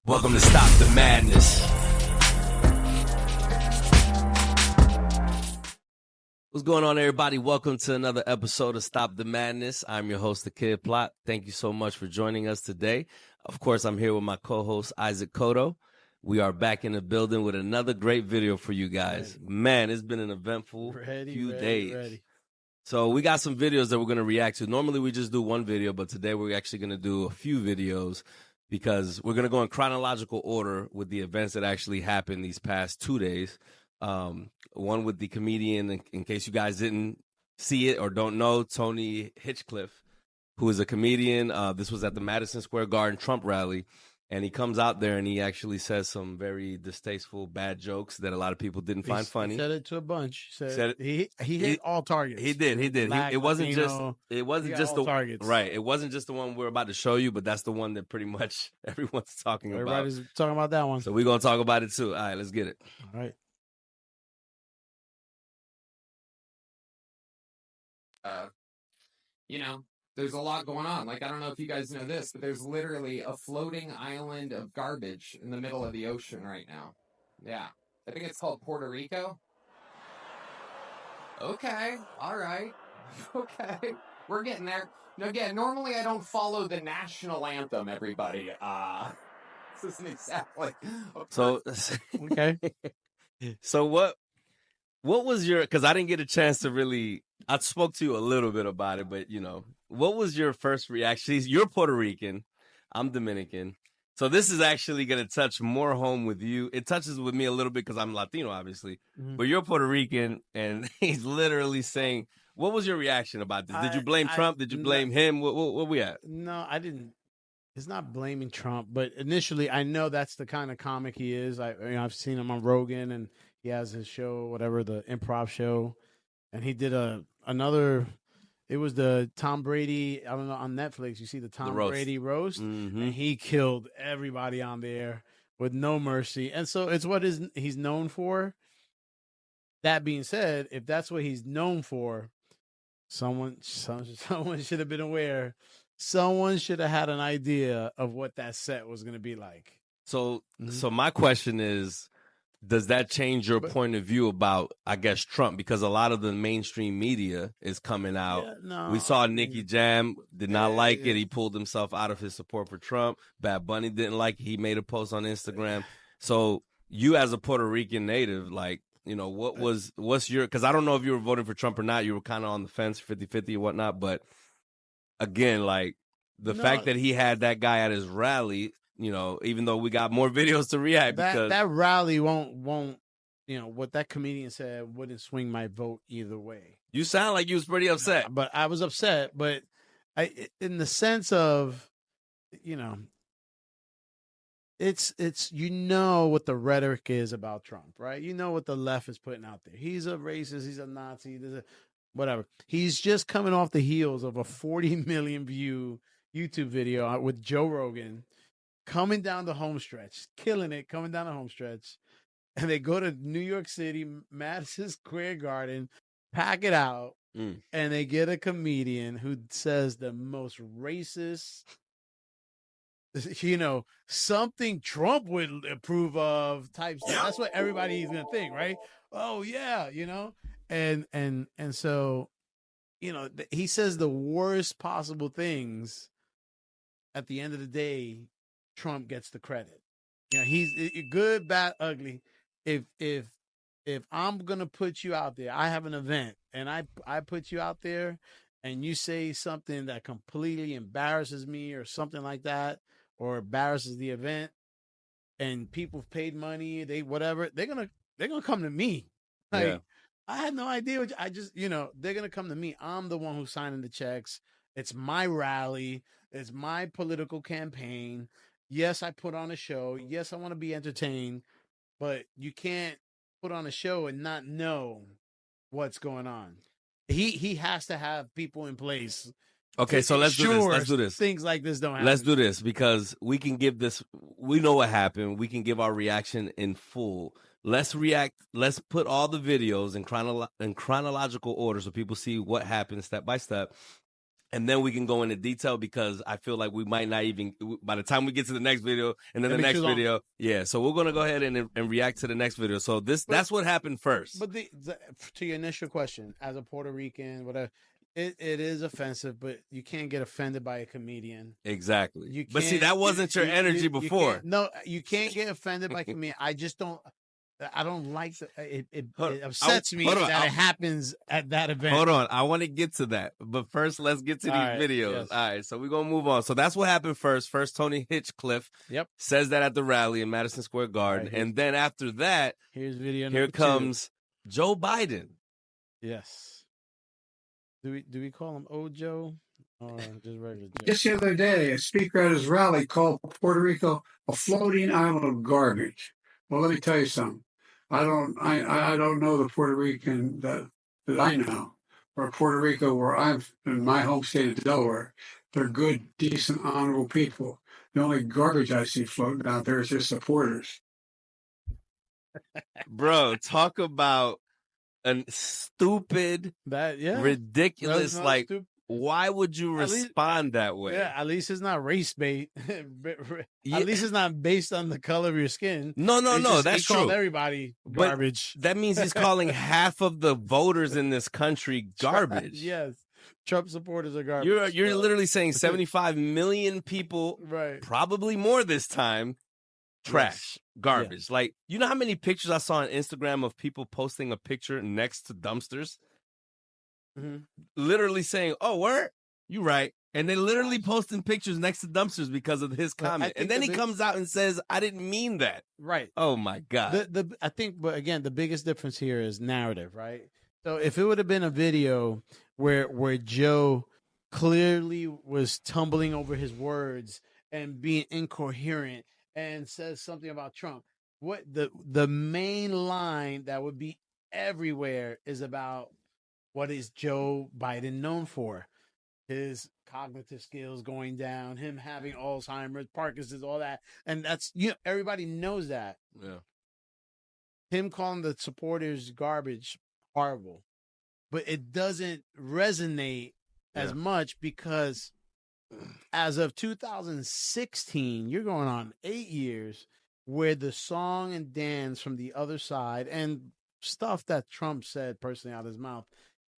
Welcome to Stop the Madness. What's going on, everybody? Welcome to another episode of Stop the Madness. I'm your host, The Kid Plot. Thank you so much for joining us today. Of course, I'm here with my co-host, Cotto. We are back in the building with another great video for you guys. Man, it's been an eventful few days. So we got some videos that we're going to react to. Normally, we just do one video, but today we're actually going to do a few videos because we're going to go in chronological order with the events that actually happened these past 2 days. One with the comedian, in case you guys didn't see it or don't know, Tony Hinchcliffe, who is a comedian. This was at the Madison Square Garden Trump rally. And he comes out there and he actually says some very distasteful, bad jokes that a lot of people didn't find funny. He said it to a bunch. He hit all targets. He did. Black, it wasn't Latino, just the targets. Right. It wasn't just the one we're about to show you, but that's the one that pretty much everyone's talking about. Everybody's talking about that one. So we're gonna talk about it too. All right, let's get it. All right. There's a lot going on. Like, I don't know if you guys know this, but there's literally a floating island of garbage in the middle of the ocean right now. Yeah. I think it's called Puerto Rico. Okay. All right. Okay. We're getting there. Now, again, normally I don't follow the national anthem, everybody. This isn't exactly. So, okay. So what was your, because I didn't get a chance to really, I spoke to you a little bit about it, but what was your first reaction? You're Puerto Rican, I'm Dominican. So this is actually going to touch more home with you. It touches with me a little bit because I'm Latino, obviously, but you're Puerto Rican, and he's literally saying, what was your reaction about this? Did you blame Trump? Did you blame him? What we at? No, I didn't. It's not blaming Trump, but initially I know that's the kind of comic he is. I've seen him on Rogan, and he has his show, whatever, the improv show, and he did another. It was the Tom Brady, I don't know, on Netflix. You see the Tom Brady roast, and he killed everybody on there with no mercy. And so it's what he's known for. That being said, if that's what he's known for, someone should have been aware. Someone should have had an idea of what that set was going to be like. So my question is, does that change your point of view about, I guess, Trump? Because a lot of the mainstream media is coming out. Yeah, no, we saw Nicky Jam did not like it. He pulled himself out of his support for Trump. Bad Bunny didn't like it. He made a post on Instagram. So you as a Puerto Rican native, like, what's your, because I don't know if you were voting for Trump or not. You were kind of on the fence, 50-50 and whatnot. But again, like the fact that he had that guy at his rally, even though we got more videos to react, because that rally won't, what that comedian said wouldn't swing my vote either way. You sound like you was pretty upset. But I was upset, but in the sense of, it's what the rhetoric is about Trump, right? You know what the left is putting out there. He's a racist, he's a Nazi, whatever. He's just coming off the heels of a 40 million view YouTube video with Joe Rogan, coming down the home stretch, killing it, coming down the home stretch. And they go to New York City, Madison Square Garden, pack it out, and they get a comedian who says the most racist, something Trump would approve of type stuff. That's what everybody's going to think, right? Oh, yeah, And so, he says the worst possible things. At the end of the day, Trump gets the credit. He's good, bad, ugly. If I'm gonna put you out there, I have an event and I put you out there, and you say something that completely embarrasses me or something like that, or embarrasses the event, and people paid money, they're gonna come to me. Like, I had no idea. They're gonna come to me. I'm the one who's signing the checks. It's my rally. It's my political campaign. Yes, I put on a show. Yes, I want to be entertained, but you can't put on a show and not know what's going on. He has to have people in place. Okay, so let's do this. Things like this don't happen. Let's do this because we can give this. We know what happened. We can give our reaction in full. Let's react. Let's put all the videos in chronological order so people see what happened step by step. and then we can go into detail because I feel like we might not even, by the time we get to the next video and then the next video. Yeah. So we're going to go ahead and react to the next video. So that's what happened first. But to your initial question, as a Puerto Rican, whatever, it is offensive, but you can't get offended by a comedian. Exactly. But see, that wasn't your energy before. You can't get offended by a comedian. I don't like it upsets me that it happens at that event. Hold on. I want to get to that. But first, let's get to these videos. Yes. All right. So we're going to move on. So that's what happened first. First, Tony Hinchcliffe says that at the rally in Madison Square Garden. Right, and then after that, here's video here comes Joe Biden. Yes. Do we call him Ojo? Or just regular Joe? Just the other day, a speaker at his rally called Puerto Rico a floating island of garbage. Well, let me tell you something. I don't know the Puerto Rican that I know, or Puerto Rico where I'm in my home state of Delaware. They're good, decent, honorable people. The only garbage I see floating out there is just supporters. Bro, talk about a stupid, ridiculous, like. Why would you respond that way? Yeah, at least it's not race bait. At least it's not based on the color of your skin. No, that's true. Called everybody garbage. But that means he's calling half of the voters in this country garbage. Yes, Trump supporters are garbage. You're literally saying 75 million people, right? Probably more this time. Trash, garbage. Yeah. Like, you know how many pictures I saw on Instagram of people posting a picture next to dumpsters? Mm-hmm. Literally saying, "Oh, where you right?" And they literally posting pictures next to dumpsters because of his comment. And then he comes out and says, "I didn't mean that." Right. Oh my God. I think, but again, the biggest difference here is narrative, right? So if it would have been a video where Joe clearly was tumbling over his words and being incoherent and says something about Trump, what the main line that would be everywhere is about. What is Joe Biden known for? His cognitive skills going down, him having Alzheimer's, Parkinson's, all that. And that's, everybody knows that. Yeah. Him calling the supporters garbage, horrible. But it doesn't resonate as much because as of 2016, you're going on 8 years where the song and dance from the other side and stuff that Trump said personally out of his mouth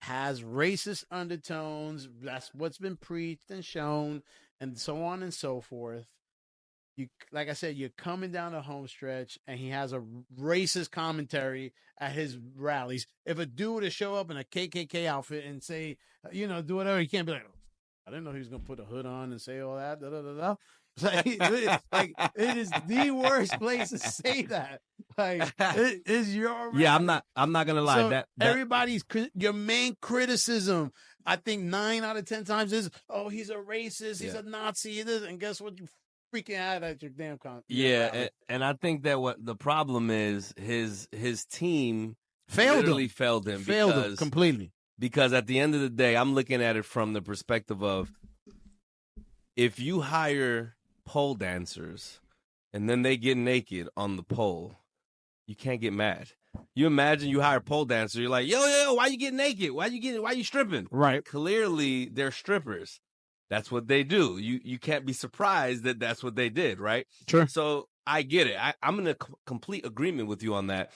has racist undertones. That's what's been preached and shown, and so on and so forth. You, like I said, you're coming down the home stretch, and he has a racist commentary at his rallies. If a dude to show up in a KKK outfit and say, do whatever, he can't be like, I didn't know he was gonna put a hood on and say all that. Da, da, da, da. Like it is the worst place to say that. Like it is your I'm not gonna lie. So that everybody's your main criticism, I think 9 out of 10 times is, oh, he's a racist, he's a Nazi, and guess what? You freaking had at your damn con. And I think that what the problem is, his team failed him completely. Because at the end of the day, I'm looking at it from the perspective of, if you hire pole dancers and then they get naked on the pole, you can't get mad. You imagine you hire a pole dancer, you're like, yo, why you getting naked? Why you stripping? Right. Clearly they're strippers. That's what they do. You can't be surprised that that's what they did, right? Sure. So I get it. I'm in a complete agreement with you on that.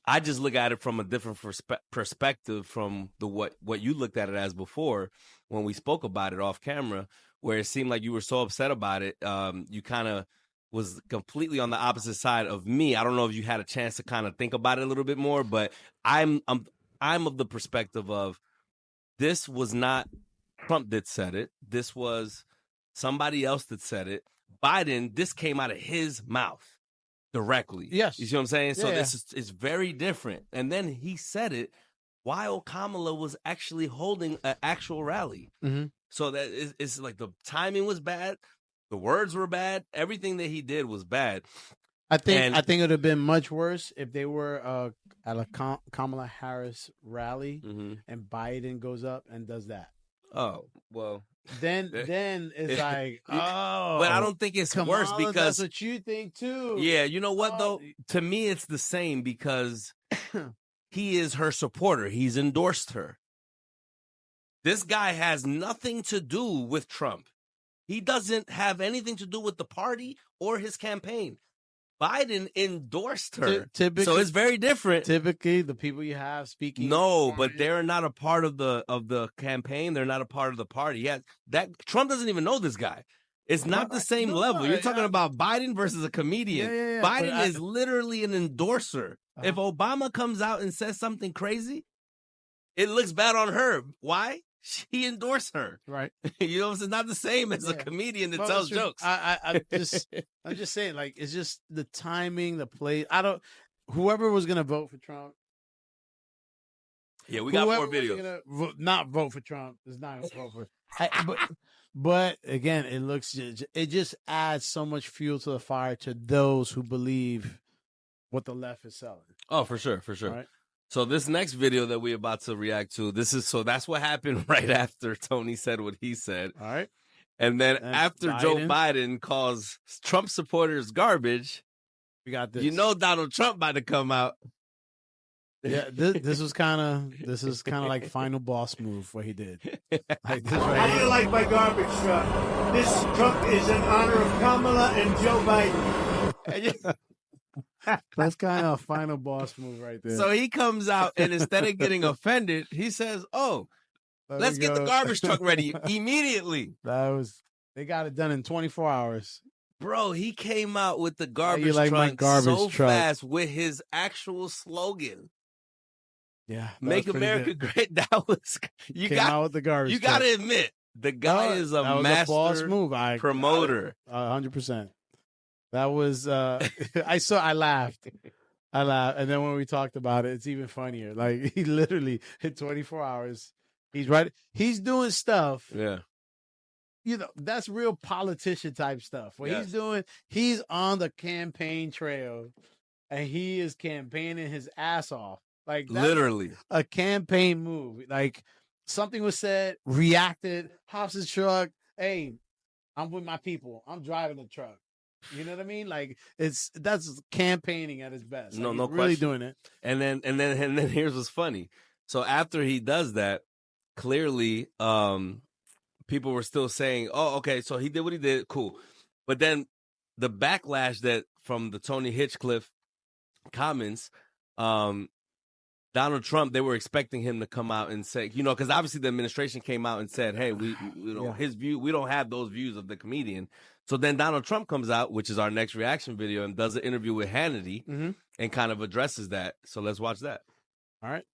I just look at it from a different perspective from what you looked at it as before when we spoke about it off camera, where it seemed like you were so upset about it. You kind of was completely on the opposite side of me. I don't know if you had a chance to kind of think about it a little bit more, but I'm of the perspective of, this was not Trump that said it. This was somebody else that said it. Biden, this came out of his mouth directly. Yes. You see what I'm saying? So this is very different. And then he said it while Kamala was actually holding an actual rally. Mm-hmm. So that it's like the timing was bad. The words were bad. Everything that he did was bad. I think it would have been much worse if they were at a Kamala Harris rally and Biden goes up and does that. Oh, well. Then it's like, oh. But I don't think it's worse because that's what you think too. Yeah, you know what though? To me, it's the same because he is her supporter. He's endorsed her. This guy has nothing to do with Trump. He doesn't have anything to do with the party or his campaign. Biden endorsed her. So it's very different. Typically, the people you have speaking. No, but they're not a part of the campaign. They're not a part of the party. Trump doesn't even know this guy. It's not the same level. You're talking about Biden versus a comedian. Biden is literally an endorser. If Obama comes out and says something crazy, it looks bad on her. Why? She endorsed her. Right. You know, it's not the same as a comedian that tells jokes. I'm just saying, like, it's just the timing, the play. Whoever was going to vote for Trump. Yeah, we got more videos. Not vote for Trump. It's not going to vote for But again, it just adds so much fuel to the fire to those who believe what the left is selling. Oh, for sure. Right? So this next video that we're about to react to, that's what happened right after Tony said what he said. All right. And then after Joe Biden calls Trump supporters garbage, we got this. You know Donald Trump about to come out. Yeah, this is kind of like final boss move what he did. Like this How do you like my garbage truck? This truck is in honor of Kamala and Joe Biden. That's kind of a final boss move right there. So he comes out and instead of getting offended, he says, "Oh, let's get the garbage truck ready immediately." They got it done in 24 hours. Bro, he came out with the garbage truck fast with his actual slogan. Yeah, Make America great. That was out with the garbage. You got to admit, the guy is a master boss move. Promoter. 100%. That was I laughed. And then when we talked about it, it's even funnier. Like he literally in 24 hours, he's doing stuff. Yeah. You know, that's real politician type stuff. What he's on the campaign trail and he is campaigning his ass off. Like literally a campaign move. Like something was said, reacted, hops his truck. Hey, I'm with my people. I'm driving the truck. You know what I mean? Like that's campaigning at its best. No, like, no really question. Doing it. And then here's what's funny. So after he does that, clearly, people were still saying, "Oh, okay, so he did what he did, cool." But then the backlash that from the Tony Hinchcliffe comments, Donald Trump, they were expecting him to come out and say, because obviously the administration came out and said, "Hey, his view, we don't have those views of the comedian." So then Donald Trump comes out, which is our next reaction video, and does an interview with Hannity and kind of addresses that. So let's watch that. All right.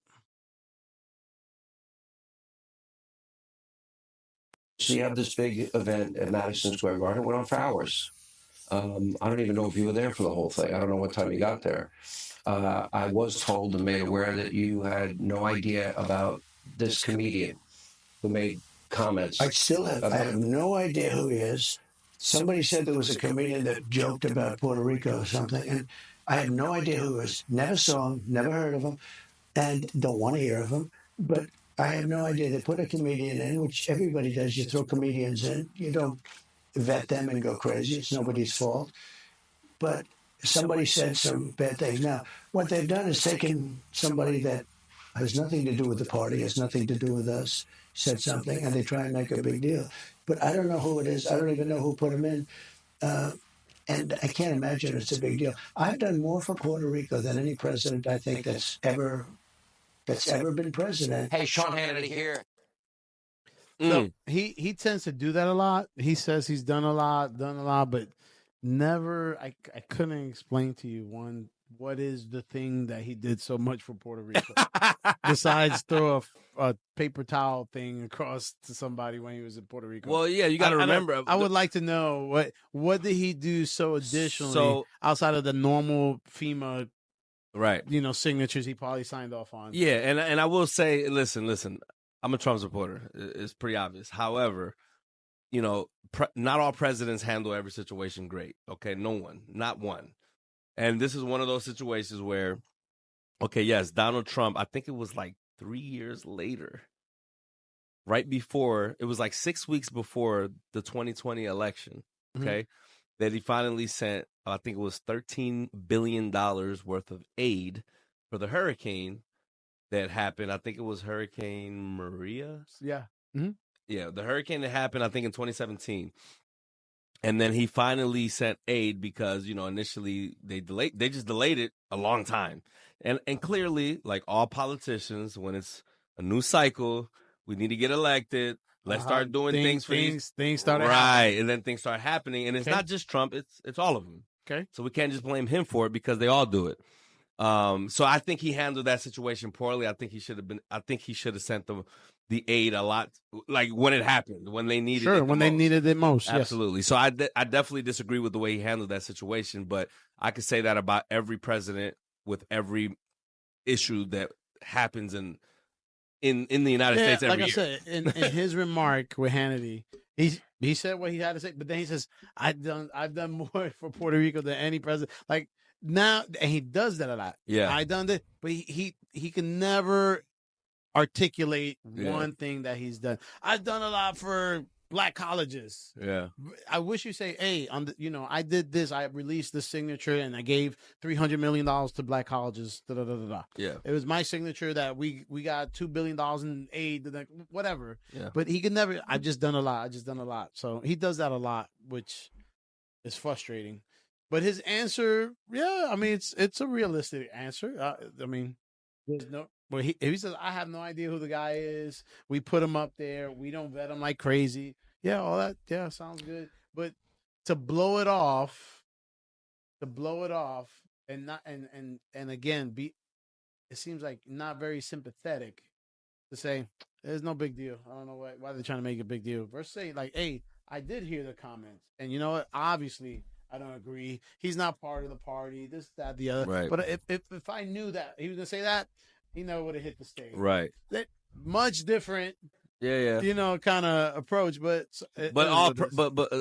So you have this big event at Madison Square Garden. It went on for hours. I don't even know if you were there for the whole thing. I don't know what time you got there. I was told and made aware that you had no idea about this comedian who made comments. I have no idea who he is. Somebody said there was a comedian that joked about Puerto Rico or something, and I have no idea who he is. Never saw him, never heard of him, and don't want to hear of him. But I have no idea. They put a comedian in, which everybody does. You throw comedians in. You don't vet them and go crazy. It's nobody's fault. But somebody said some bad things. Now, what they've done is taken somebody that has nothing to do with the party, has nothing to do with us, said something, and they try and make a big deal. But I don't know who it is. I don't even know who put him in. And I can't imagine it's a big deal. I've done more for Puerto Rico than any president I think that's ever been president. Hey, Sean Hannity here. So he tends to do that a lot. He says he's done a lot, but never. I couldn't explain to you what is the thing that he did so much for Puerto Rico besides throw a paper towel thing across to somebody when he was in Puerto Rico. Well, yeah, you got to remember. I would like to know what did he do so additionally outside of the normal FEMA, right? Signatures he probably signed off on. Yeah, and I will say, listen. I'm a Trump supporter. It's pretty obvious. However, not all presidents handle every situation great. Okay, no one, not one. And this is one of those situations where, okay, yes, Donald Trump, I think it was like 3 years later, right before, it was like 6 weeks before the 2020 election, okay, that he finally sent, I think it was $13 billion worth of aid for the hurricane that happened. I think it was Hurricane Maria. Yeah. Mhm. Yeah, the hurricane that happened, I think, in 2017. And then he finally sent aid because, initially they just delayed it a long time. And clearly, like all politicians, when it's a new cycle, we need to get elected. Let's start doing things for things these. started right, happening. and then things start happening. And it's Okay. not just Trump, it's all of them. Okay. So we can't just blame him for it because they all do it. So I think he handled that situation poorly. I think he should have sent the aid a lot, like when it happened, when they needed it when they needed it most. Absolutely. So I definitely disagree with the way he handled that situation, but I could say that about every president with every issue that happens in the United States every year. Like I said, in his remark with Hannity, he said what he had to say, but then he says, I've done more for Puerto Rico than any president. Like now, and he does that a lot. Yeah. I done that, but he can never articulate one thing that he's done. I've done a lot for black colleges. Yeah. I wish you say, hey, I did this. I released this signature and I gave $300 million to black colleges. Da, da, da, da, da. Yeah. It was my signature that we got $2 billion in aid, whatever. Yeah. But he could never, I've just done a lot. So he does that a lot, which is frustrating. But his answer, I mean, it's a realistic answer. I mean, there's no. But if he says, I have no idea who the guy is. We put him up there. We don't vet him like crazy. Yeah, all that. Yeah, sounds good. But to blow it off and not and again it seems like not very sympathetic to say there's no big deal. I don't know why they're trying to make a big deal. Versus saying like, hey, I did hear the comments, and you know what? Obviously, I don't agree. He's not part of the party. This, that, the other. Right. But if I knew that he was gonna say that, he never would have hit the stage. Right. That much different. Yeah. Kind of approach, but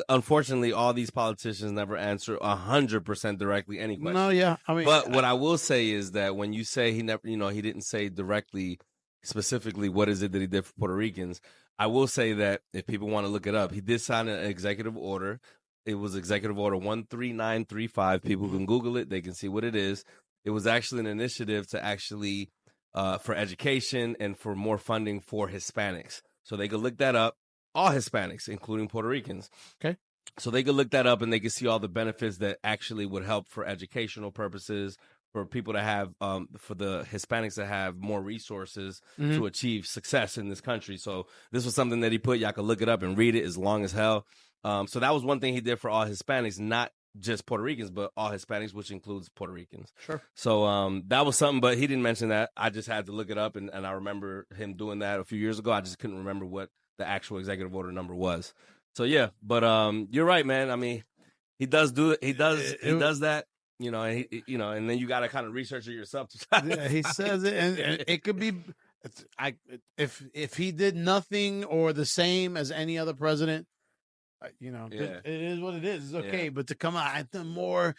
unfortunately, all these politicians never answer 100% directly any question. No, yeah. I mean, but what I will say is that when you say he never, he didn't say directly, specifically, what is it that he did for Puerto Ricans? I will say that if people want to look it up, he did sign an executive order. It was Executive Order 13935. People can Google it; they can see what it is. It was actually an initiative to actually for education and for more funding for Hispanics. So they could look that up, all Hispanics, including Puerto Ricans. Okay. So they could look that up and they could see all the benefits that actually would help for educational purposes, for people to have, for the Hispanics to have more resources to achieve success in this country. So this was something that he put. Y'all could look it up and read it. As long as hell. So that was one thing he did for all Hispanics, not just Puerto Ricans, but all Hispanics, which includes Puerto Ricans. Sure. So that was something, but he didn't mention that. I just had to look it up, and I remember him doing that a few years ago. I just couldn't remember what the actual executive order number was. So yeah, but you're right, man. I mean, he does do it. He does that. And and then you got to kind of research it yourself. He says it, and it could be. If he did nothing or the same as any other president. It is what it is. It's okay, but to come out, I've done more,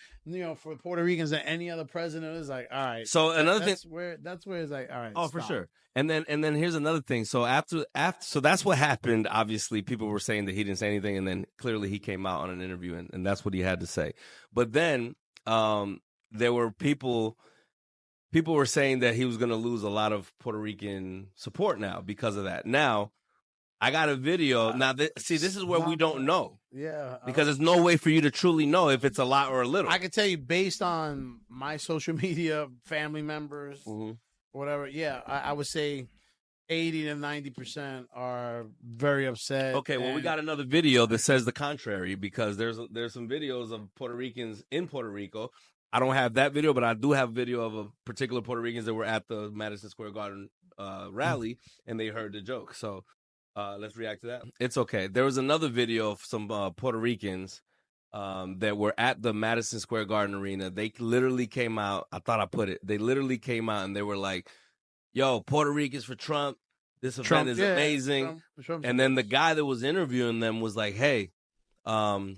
for Puerto Ricans than any other president is like, all right. So another that's where it's like, all right. Oh, for sure. And then here's another thing. So after, so that's what happened. Obviously, people were saying that he didn't say anything, and then clearly he came out on an interview, and that's what he had to say. But then there were people were saying that he was going to lose a lot of Puerto Rican support now because of that. Now, I got a video. Now, this is where we don't know. Yeah. Because there's no way for you to truly know if it's a lot or a little. I can tell you based on my social media, family members, whatever. Yeah, I would say 80 to 90% are very upset. Okay, well, we got another video that says the contrary, because there's some videos of Puerto Ricans in Puerto Rico. I don't have that video, but I do have a video of a particular Puerto Ricans that were at the Madison Square Garden rally, and they heard the joke. So let's react to that. It's okay. There was another video of some Puerto Ricans that were at the Madison Square Garden arena. They literally came out. I thought I put it. They literally came out and they were like, yo, Puerto Ricans for Trump. This event is amazing. Trump. And then the guy that was interviewing them was like, hey, that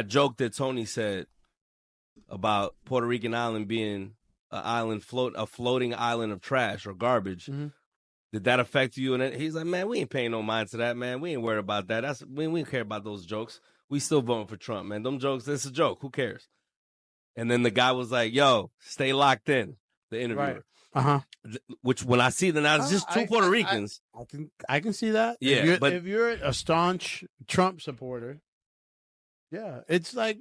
joke that Tony said about Puerto Rican Island being a floating island of trash or garbage. Did that affect you? And he's like, man, we ain't paying no mind to that, man. We ain't worried about that. We don't care about those jokes. We still voting for Trump, man. Them jokes, it's a joke. Who cares? And then the guy was like, yo, stay locked in, the interviewer. Right. Which when I see them now, it's just two Puerto Ricans. I can see that. Yeah, if you're a staunch Trump supporter, yeah, it's like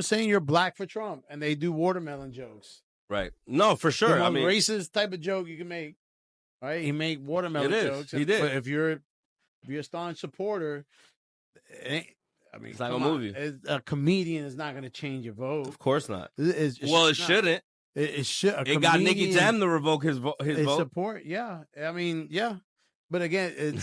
saying you're black for Trump, and they do watermelon jokes. Right. No, for sure. The most racist type of joke you can make. Right? He made watermelon jokes. He did. But if you're a staunch supporter, it's not gonna move you. A comedian is not going to change your vote. Of course not. It shouldn't. It should. It got Nicky Jam to revoke his vote. Support, yeah. Yeah. But again,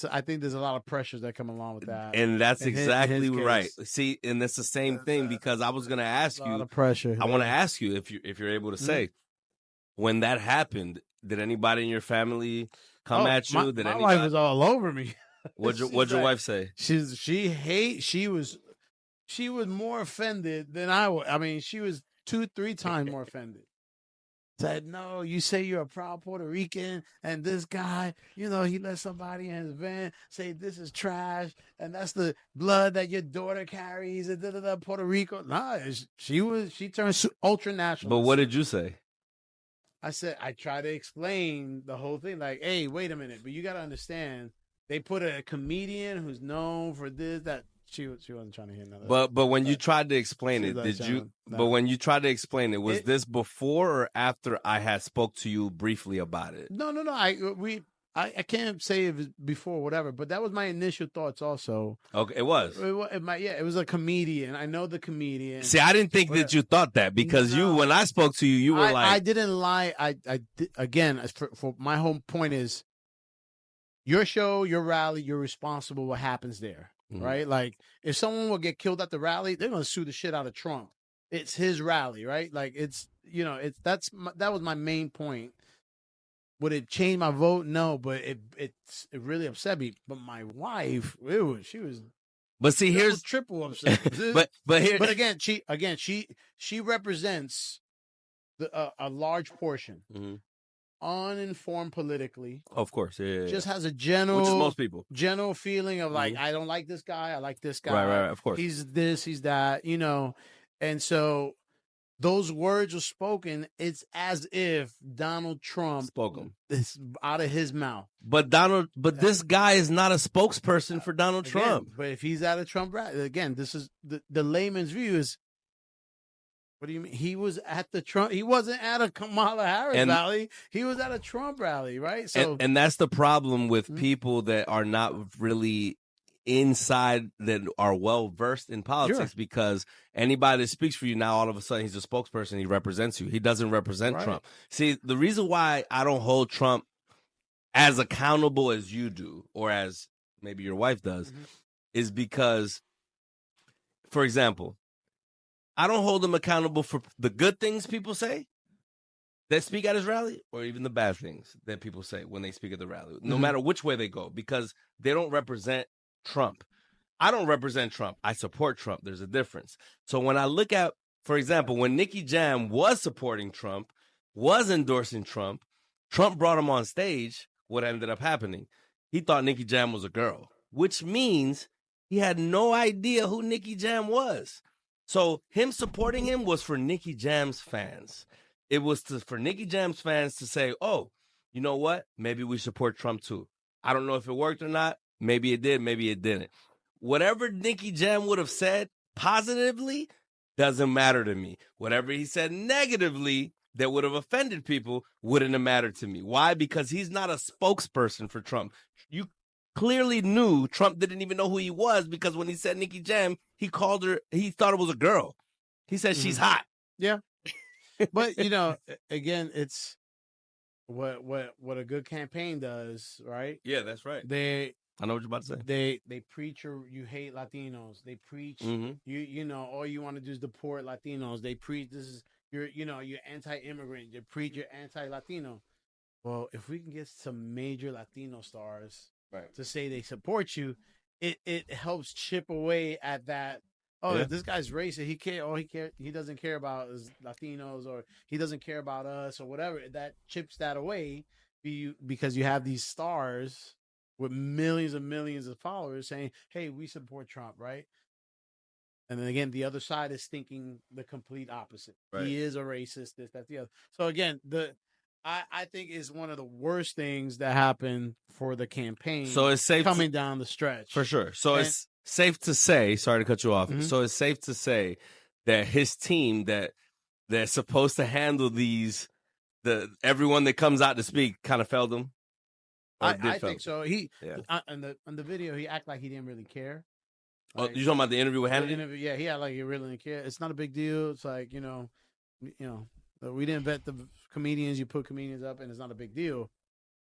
I think there's a lot of pressures that come along with that. And that's exactly right. See, and it's the same thing because I was going to ask you. A lot of pressure. I want to ask you if you're able to say, when that happened, did anybody in your family come at you? My wife was all over me. What'd your wife say? She was more offended than I was. I mean, she was 2-3 times more offended. Said, no, you say you're a proud Puerto Rican, and this guy, he let somebody in his van say this is trash, and that's the blood that your daughter carries, and Puerto Rico. Nah, she turned ultra nationalist. But what did you say? I said, I try to explain the whole thing, like, hey, wait a minute, but you got to understand, they put a comedian who's known for this, that. She wasn't trying to hear none of that. But when you tried to explain it, did you? No. But when you tried to explain it, was this before or after I had spoke to you briefly about it? No. I can't say it was before, whatever. But that was my initial thoughts, also. Okay, it was. It was a comedian. I know the comedian. See, I didn't think that you thought that because when I spoke to you, you were like, I didn't lie. Again, for my whole point is, your show, your rally, you're responsible for what happens there. Right? Like, if someone will get killed at the rally, they're going to sue the shit out of Trump. It's his rally, right? Like, that was my main point. Would it change my vote? No, but it really upset me. But my wife, she was. But see, here's triple upset. but again, she represents a large portion. Uninformed politically, of course, just has a general, which is most people, general feeling of like, I don't like this guy, I like this guy, right, of course, he's this, he's that, and so those words were spoken. It's as if Donald Trump spoke them. It's out of his mouth. But this guy is not a spokesperson for Donald Trump. But if he's at a Trump rally, again, this is the layman's view is. What do you mean? He was at the Trump. He wasn't at a Kamala Harris rally. He was at a Trump rally, right? So, and that's the problem with people that are not really inside, that are well versed in politics, because anybody that speaks for you now, all of a sudden, he's a spokesperson. He represents you. He doesn't represent Trump. See, the reason why I don't hold Trump as accountable as you do, or as maybe your wife does, is because, for example, I don't hold him accountable for the good things people say that speak at his rally, or even the bad things that people say when they speak at the rally, no matter which way they go, because they don't represent Trump. I don't represent Trump. I support Trump. There's a difference. So when I look at, for example, when Nicky Jam was supporting Trump, was endorsing Trump, Trump brought him on stage, what ended up happening? He thought Nicky Jam was a girl, which means he had no idea who Nicky Jam was. So him supporting him was for Nicky Jam's fans. It was for Nicky Jam's fans to say, oh, you know what? Maybe we support Trump too. I don't know if it worked or not. Maybe it did. Maybe it didn't. Whatever Nicky Jam would have said positively doesn't matter to me. Whatever he said negatively that would have offended people wouldn't have mattered to me. Why? Because he's not a spokesperson for Trump. You clearly knew Trump didn't even know who he was, because when he said Nicky Jam, he called her, he thought it was a girl. He said she's hot. Yeah. But, again, it's what a good campaign does, right? Yeah, that's right. I know what you're about to say. They preach you hate Latinos. They preach all you want to do is deport Latinos. They preach you're anti-immigrant. They preach you're anti-Latino. Well, if we can get some major Latino stars to say they support you, it helps chip away at that. Oh, this guy's racist. He doesn't care about his Latinos, or he doesn't care about us, or whatever. That chips that away because you have these stars with millions and millions of followers saying, "Hey, we support Trump," right? And then again, the other side is thinking the complete opposite. Right. He is a racist, this, that, the other. So again, I think is one of the worst things that happened for the campaign. So it's safe coming down the stretch. for sure. So And- it's safe to say, sorry to cut you off. Mhm. So it's safe to say that his team that's supposed to handle everyone that comes out to speak kind of failed him. Or did I fail think him? so. He Yeah. on the video, he acted like he didn't really care. Oh, Like, you talking about the interview with the Hannity? interview- yeah, he had like he really didn't care. It's not a big deal. It's like we didn't vet the comedians. You put comedians up, and it's not a big deal.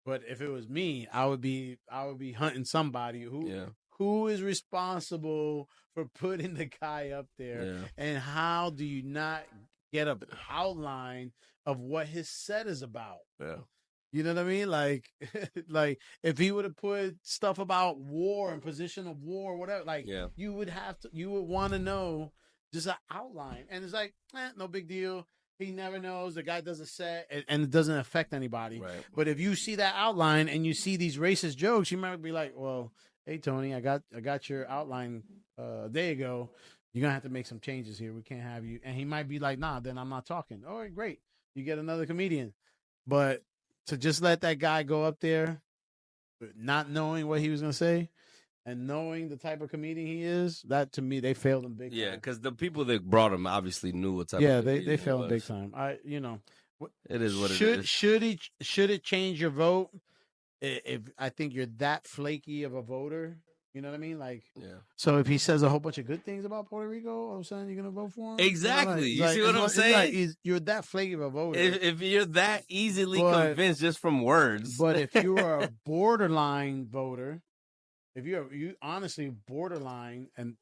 But if it was me, I would be hunting somebody who is responsible for putting the guy up there, Yeah. and how do you not get an outline of what his set is about? Yeah. You know what I mean? Like, like if he would have put stuff about war and position of war, whatever, like Yeah. you would want to know just an outline. And it's like, no big deal. He never knows. The guy does a set and it doesn't affect anybody. Right. But if you see that outline and you see these racist jokes, you might be like, well, hey Tony, I got your outline a day ago. You're gonna have to make some changes here. We can't have you. And he might be like, nah, then I'm not talking. All right, great. You get another comedian. But to just let that guy go up there, not knowing what he was going to say and knowing the type of comedian he is, that to me, they failed him big Yeah, time. because the people that brought him obviously knew what type Yeah, of they comedian he failed him big was. time. It is what it is. Should it change your vote if I think you're that flaky of a voter? You know what I mean? Like, Yeah. so if he says a whole bunch of good things about Puerto Rico, all of a sudden you're gonna vote for him? Exactly. You know, You see what I'm it's saying? like you're that flaky of a voter. If you're that easily But- convinced just from words. But if you are a borderline voter, if you honestly borderline, and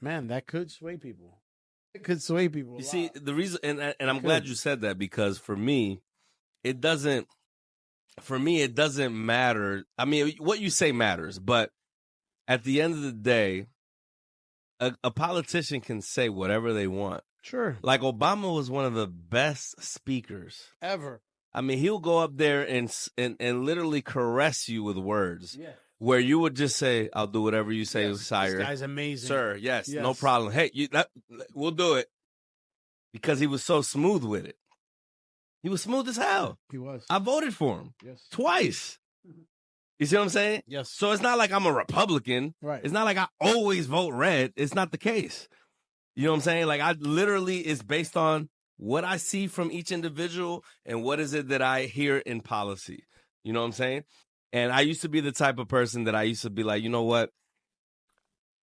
man, that could sway people. It could sway people. You see, the reason, and I'm glad could. you said that, because for me, it doesn't matter. I mean, what you say matters, but at the end of the day, a politician can say whatever they want. Sure. Like Obama was one of the best speakers Ever. I mean, he'll go up there and literally caress you with words. Yeah. Where you would just say, "I'll do whatever you say, Yes, sire." This guy's amazing. Sir, yes, no Yes. problem. Hey, we'll do it. Because he was so smooth with it. He was smooth as hell. He was. I voted for him Yes. twice. You see what I'm saying? Yes. So it's not like I'm a Republican. Right. It's not like I always vote red. It's not the case. You know what I'm saying? Like, I literally, it's based on what I see from each individual and what is it that I hear in policy. You know what I'm saying? And I used to be the type of person that I used to be like, you know what?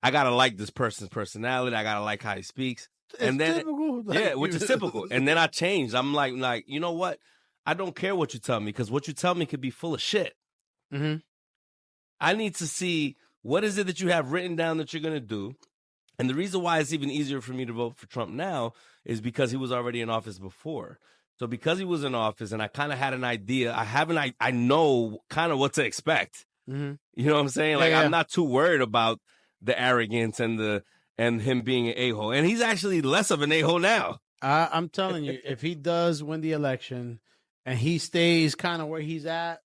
I got to like this person's personality. I got to like how he speaks. It's typical. Yeah, which is typical. And then I changed. I'm like, you know what? I don't care what you tell me, because what you tell me could be full of shit. Mm-hmm. I need to see what is it that you have written down that you're going to do. And the reason why it's even easier for me to vote for Trump now is because he was already in office before. So because he was in office and I kind of had an idea, I know kind of what to expect. Mm-hmm. You know what I'm saying? Like, Yeah. I'm not too worried about the arrogance and him being an a-hole. And he's actually less of an a-hole now. I'm telling you, if he does win the election and he stays kind of where he's at,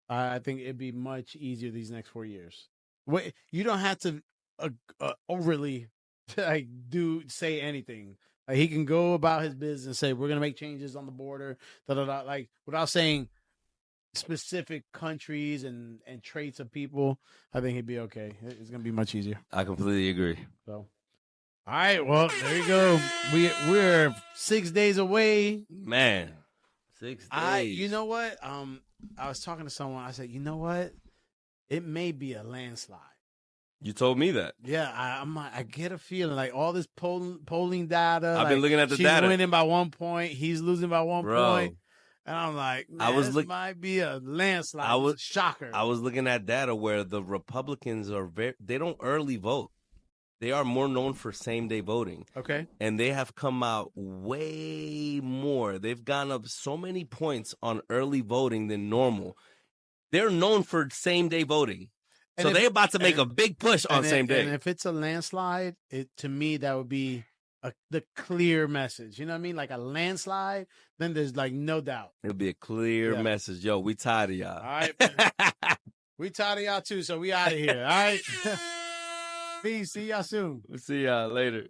I think it'd be much easier these next 4 years. Wait, you don't have to overly like say anything. Like, he can go about his business and say we're gonna make changes on the border, like without saying specific countries and traits of people. I think he'd be okay. It's gonna be much easier. I completely agree. So, all right, well, there you go. We're 6 days away. Man, 6 days. You know what? I was talking to someone. I said, you know what? It may be a landslide. You told me that. Yeah, I get a feeling like all this polling data. I've been looking at the she's data. winning by 1 point. He's losing by 1 Bro. point. And I'm like, man, this might be a landslide. It's a shocker. I was looking at data where the Republicans they don't early vote. They are more known for same-day voting. Okay. And they have come out way more. They've gone up so many points on early voting than normal. They're known for same-day voting. So they're about to make a big push on same day. And if it's a landslide, to me, that would be the clear message. You know what I mean? Like a landslide, then there's like no doubt. It'll be a clear message. Yo, we tired of y'all. All right. We tired of y'all too, so we out of here. All right. Peace. See y'all soon. We'll see y'all later.